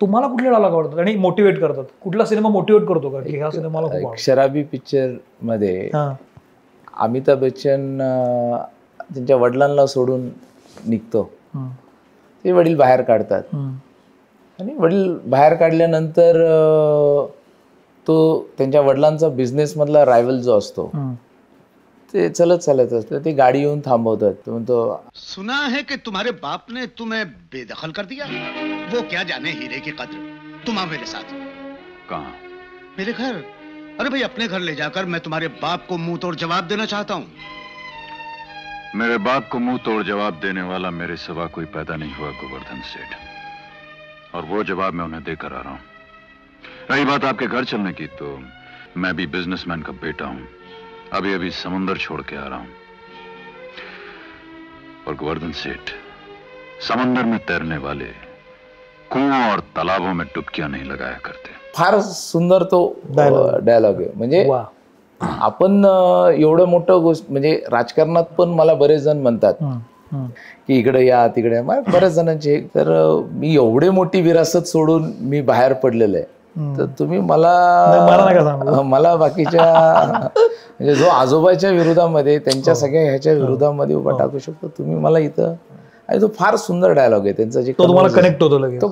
तुम्हाला कुठले डायलॉग आवडतात आणि मोटिवेट करतात? कुठला सिनेमा मोटिवेट करतो का की हा सिनेमा मला खूप आवडतो? शराबी पिक्चर मध्ये अमिताभ बच्चन त्यांच्या वडिलांना सोडून निघतो. ते वडील बाहेर काढतात आणि वडील बाहेर काढल्यानंतर तो त्यांच्या वडिलांचा बिझनेस मधला रायव्हल जो असतो ते चलत असतं. ते गाडी येऊन थांबवतात. तो म्हणतो, सुना है कि तुम्हारे बाप ने तुम्हें बेदखल कर दिया. वो क्या जाने हीरे की कद्र. तुम आओ मेरे साथ. कहाँ? मेरे घर. अरे भाई अपने घर ले जाकर मैं तुम्हारे बाप को मुंह तोड़ जवाब देना चाहता हूँ. मेरे बाप को मुंह तोड़ जवाब देने वाला मेरे सिवा कोई पैदा नहीं हुआ गोवर्धन सेठ, और वो जवाब मैं उन्हें देकर आ रहा हूँ. रही बात आपके घर चलने की, तो मैं भी बिजनेसमैन का बेटा हूँ. अभी अभी समुंदर छोड़ के आ रहा हूँ. और गोवर्धन सेठ, समंदर में तैरने वाले कुओं और तालाबों में डुबकियां नहीं लगाया करते. फार सुंदर तो डायलॉग आहे. म्हणजे आपण एवढं मोठं गोष्ट म्हणजे राजकारणात पण मला बरेच जण म्हणतात की इकडे या तिकडे या. बऱ्याच जणांचे तर मी एवढी मोठी विरासत सोडून मी बाहेर पडलेलं आहे. तर तुम्ही मला बाकीच्या म्हणजे जो आजोबाच्या विरोधामध्ये त्यांच्या सगळ्या ह्याच्या विरोधामध्ये उभा टाकू शकतो तुम्ही मला इथं. आणि तो फार सुंदर डायलॉग आहे त्यांचा. जे तुम्हाला कनेक्ट होतो लगेच.